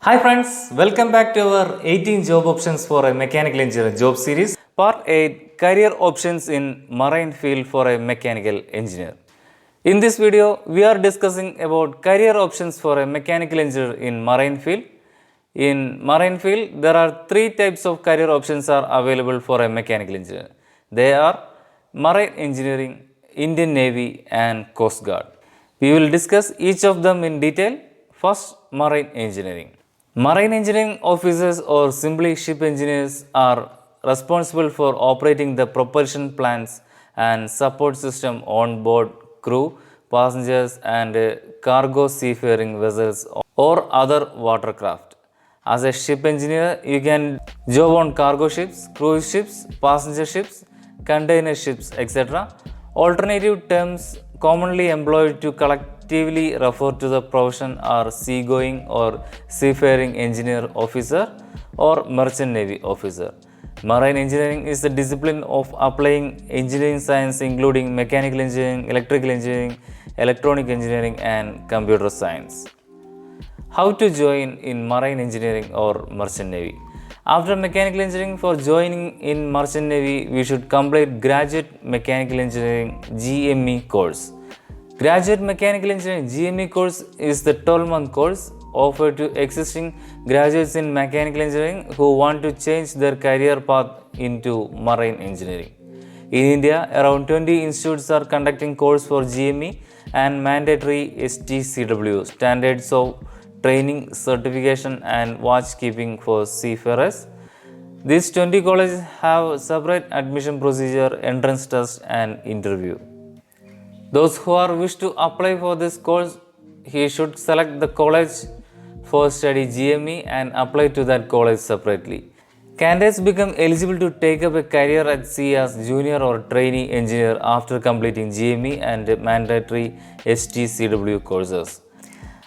Hi friends, welcome back to our 18 job options for a mechanical engineer job series. Part 8 Career Options in Marine Field for a Mechanical Engineer. In this video, we are discussing about career options for a mechanical engineer in marine field. In marine field, there are three types of career options are available for a mechanical engineer. They are marine engineering, Indian Navy and Coast Guard. We will discuss each of them in detail. First, marine engineering. Marine engineering officers or simply ship engineers are responsible for operating the propulsion plants and support system on board crew, passengers and cargo seafaring vessels or other watercraft. As a ship engineer, you can job on cargo ships, cruise ships, passenger ships, container ships, etc. Alternative terms commonly employed to collectively refer to the profession are seagoing or seafaring engineer officer or merchant navy officer. Marine engineering is the discipline of applying engineering science including mechanical engineering, electrical engineering, electronic engineering and computer science. How to join in marine engineering or merchant navy? After mechanical engineering, for joining in merchant navy, we should complete graduate mechanical engineering GME course. Graduate mechanical engineering GME course is the 12-month course offered to existing graduates in mechanical engineering who want to change their career path into marine engineering. In India, around 20 institutes are conducting course for GME and mandatory STCW standards of training, certification and watch keeping for seafarers. These 20 colleges have separate admission procedure, entrance test and interview. Those who are wish to apply for this course, he should select the college for study GME and apply to that college separately. Candidates become eligible to take up a career at sea as junior or trainee engineer after completing GME and mandatory STCW courses.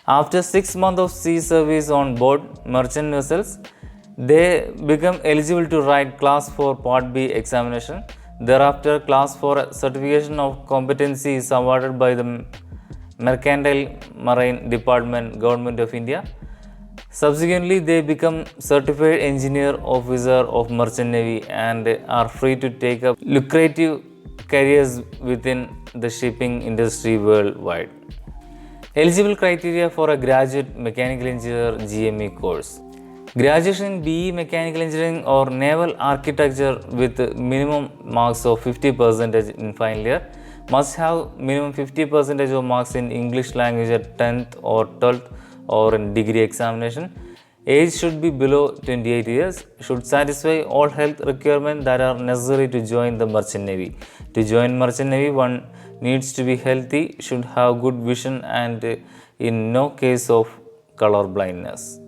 After 6 months of sea service on board merchant vessels, they become eligible to write Class 4 Part B examination. Thereafter, Class 4 certification of competency is awarded by the Mercantile Marine Department, Government of India. Subsequently, they become certified engineer officer of merchant navy and are free to take up lucrative careers within the shipping industry worldwide. Eligible criteria for a graduate mechanical engineer GME course. Graduation in BE mechanical engineering or naval architecture with minimum marks of 50% in final year must have minimum 50% of marks in English language at 10th or 12th or in degree examination. Age should be below 28 years, should satisfy all health requirements that are necessary to join the merchant navy. To join merchant navy, one needs to be healthy, should have good vision and in no case of color blindness.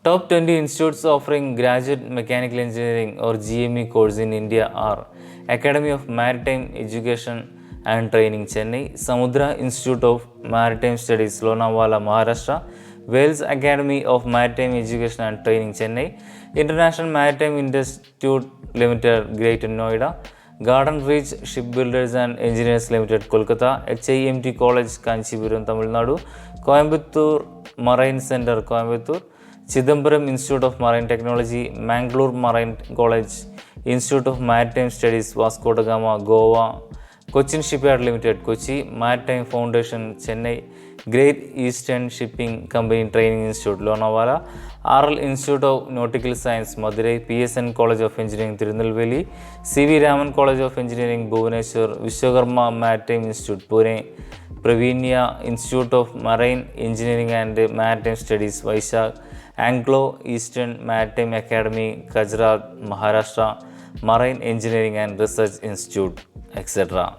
Top 20 institutes offering graduate mechanical engineering or GME course in India are Academy of Maritime Education and Training Chennai, Samudra Institute of Maritime Studies Lonavala Maharashtra, Wales Academy of Maritime Education and Training Chennai, International Maritime Institute Limited Greater Noida, Garden Reach Shipbuilders and Engineers Limited Kolkata, HIMT College Kanchipuram Tamil Nadu, Coimbatore Marine Center Coimbatore, Chidambaram Institute of Marine Technology, Mangalore Marine College, Institute of Maritime Studies Vasco da Gama Goa, Cochin Shipyard Limited Kochi, Maritime Foundation Chennai, Great Eastern Shipping Company Training Institute Lonavala, RL Institute of Nautical Science Madurai, PSN College of Engineering Tirunelveli, CV Raman College of Engineering Bhubaneswar, Vishwakarma Maritime Institute Pune, Praveenya Institute of Marine Engineering and Maritime Studies Vizag, Anglo Eastern Maritime Academy Gujarat Maharashtra, Marine Engineering and Research Institute, etc.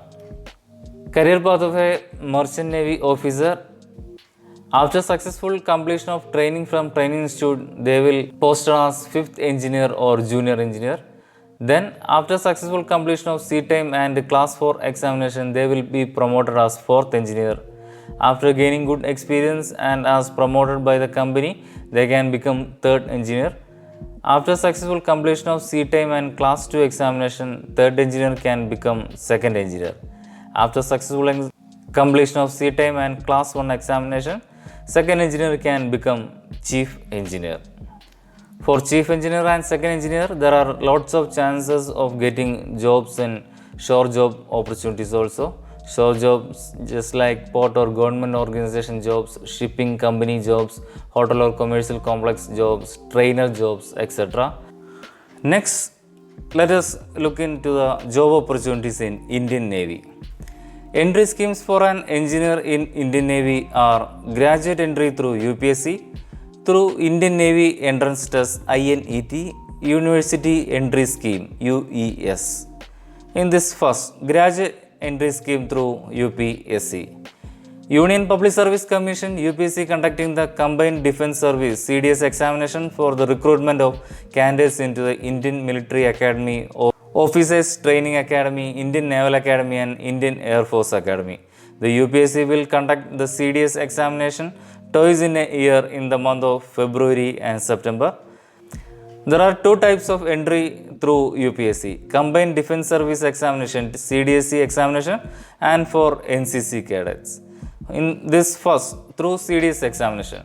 Career path of a merchant navy officer. After successful completion of training from training institute, they will posted as 5th engineer or junior engineer. Then after successful completion of sea time and class 4 examination, they will be promoted as 4th engineer. After gaining good experience and as promoted by the company, they can become 3rd engineer. After successful completion of sea time and class 2 examination, 3rd engineer can become 2nd engineer. After successful completion of sea time and class 1 examination, second engineer can become chief engineer. For chief engineer and second engineer, there are lots of chances of getting jobs in shore job opportunities also. Shore jobs just like port or government organization jobs, shipping company jobs, hotel or commercial complex jobs, trainer jobs, etc. Next, let us look into the job opportunities in Indian Navy. Entry schemes for an engineer in Indian Navy are graduate entry through UPSC, through Indian Navy Entrance Test INET, University Entry Scheme UES. In this first, graduate entry scheme through UPSC. Union Public Service Commission UPSC conducting the Combined Defence Service CDS examination for the recruitment of candidates into the Indian Military Academy, Officers Training Academy, Indian Naval Academy and Indian Air Force Academy. The UPSC will conduct the CDS examination twice in a year in the month of February and September. There are two types of entry through UPSC: Combined Defence Service Examination CDSE examination and for NCC cadets. In this first, through CDS examination,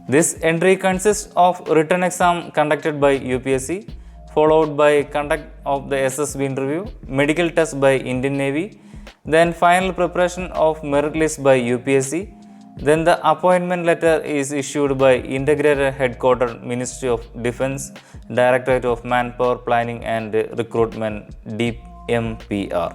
this entry consists of written exam conducted by UPSC, followed by conduct of the SSB interview, medical test by Indian Navy, then final preparation of merit list by UPSC. Then the appointment letter is issued by Integrated Headquarters Ministry of Defence, Directorate of Manpower Planning and Recruitment DMPR.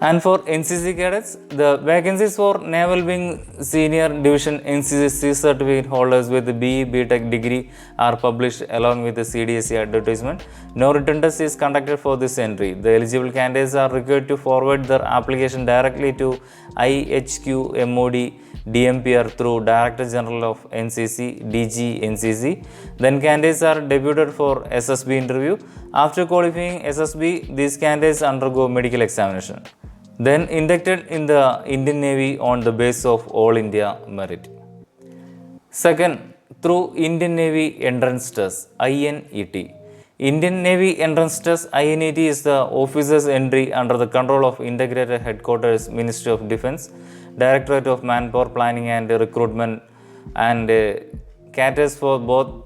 And for NCC cadets, the vacancies for Naval Wing Senior Division NCC certificate holders with BE BTech degree are published along with the CDSE advertisement. No written test is conducted for this entry. The eligible candidates are required to forward their application directly to IHQ MOD DMPR through Director General of NCC DG NCC. Then candidates are deputed for SSB interview. After qualifying SSB, these candidates undergo medical examination, then inducted in the Indian Navy on the basis of All India merit. Second, through Indian Navy Entrance Test INET. Indian Navy Entrance Test INET is the officer's entry under the control of Integrated Headquarters Ministry of Defence, Directorate of Manpower Planning and Recruitment, and caters for both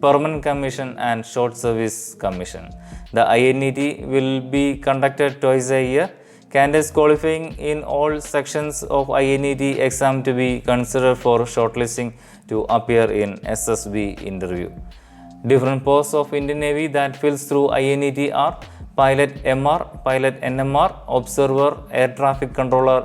Permanent Commission and Short Service Commission. The INET will be conducted twice a year. Candidates qualifying in all sections of INET exam to be considered for shortlisting to appear in SSB interview. Different posts of Indian Navy that fills through INET are Pilot MR, Pilot NMR, Observer, Air Traffic Controller,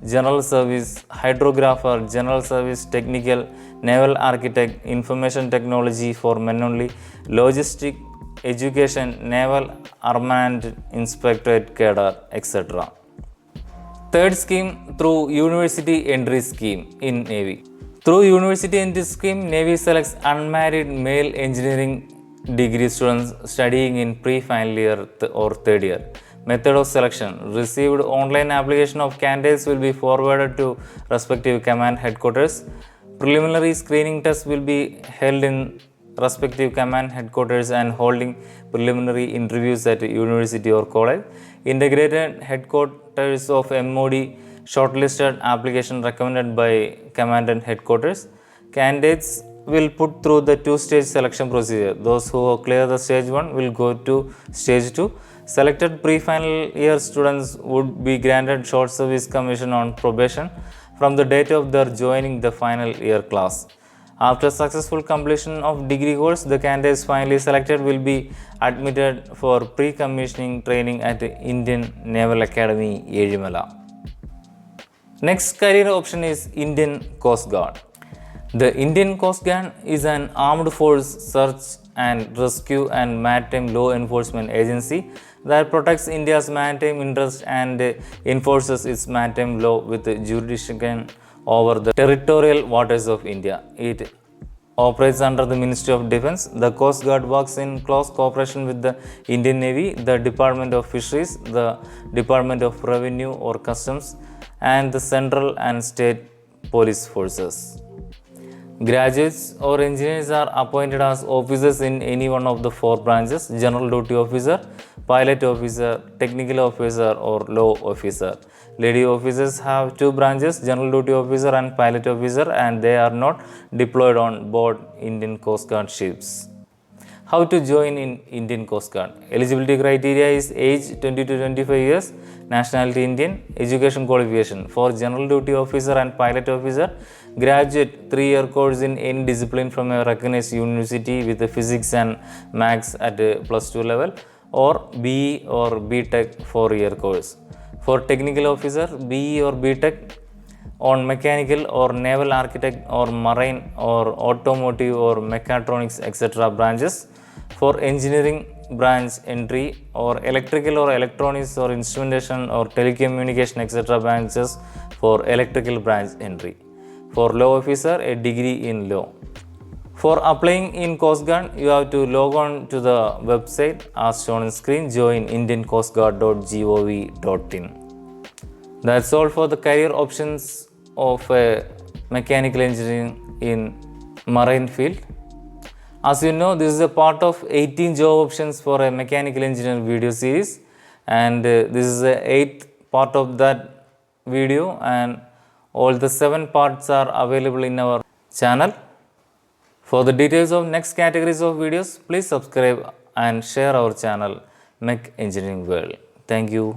General Service, Hydrographer, General Service Technical, Naval Architect, Information Technology for men only, Logistic, Education, Naval Armament Inspectorate Cadre, etc. Third scheme, through University Entry Scheme in Navy. Through University Entry Scheme, Navy selects unmarried male engineering degree students studying in pre-final year or third year. Method of selection: received online application of candidates will be forwarded to respective command headquarters. Preliminary screening test will be held in respective command headquarters and holding preliminary interviews at university or college. Integrated Headquarters of MOD shortlisted application recommended by commandant headquarters. Candidates will put through the two-stage selection procedure. Those who clear the stage 1 will go to stage 2. Selected pre-final year students would be granted short service commission on probation from the date of their joining the final year class. After successful completion of degree course, the candidates finally selected will be admitted for pre-commissioning training at the Indian Naval Academy, Ezhimala. Next career option is Indian Coast Guard. The Indian Coast Guard is an armed force search and rescue and maritime law enforcement agency that protects India's maritime interests and enforces its maritime law with jurisdiction over the territorial waters of India. It operates under the Ministry of Defence. The Coast Guard works in close cooperation with the Indian Navy, the Department of Fisheries, the Department of Revenue or Customs, and the central and state police forces. Graduates or engineers are appointed as officers in any one of the four branches: General Duty Officer, pilot officer, technical officer or law officer. Lady officers have two branches, general duty officer and pilot officer, and they are not deployed on board Indian Coast Guard ships. How to join in Indian Coast Guard? Eligibility criteria is age 20 to 25 years, nationality Indian, education qualification. For general duty officer and pilot officer, graduate 3-year course in any discipline from a recognized university with a physics and maths at a +2 level, or BE or BTech 4-year course. For technical officer, BE or BTech on mechanical or naval architect or marine or automotive or mechatronics etc. branches. For engineering branch entry or electrical or electronics or instrumentation or telecommunication etc. branches for electrical branch entry. For law officer, a degree in law. For applying in Coast Guard, you have to log on to the website as shown on screen, join indiancoastguard.gov.in. That's all for the career options of mechanical engineering in marine field. As you know, this is a part of 18 job options for a mechanical engineering video series, and this is the 8th part of that video, and all the 7 parts are available in our channel. For the details of next categories of videos, please subscribe and share our channel Mech Engineering World. Thank you.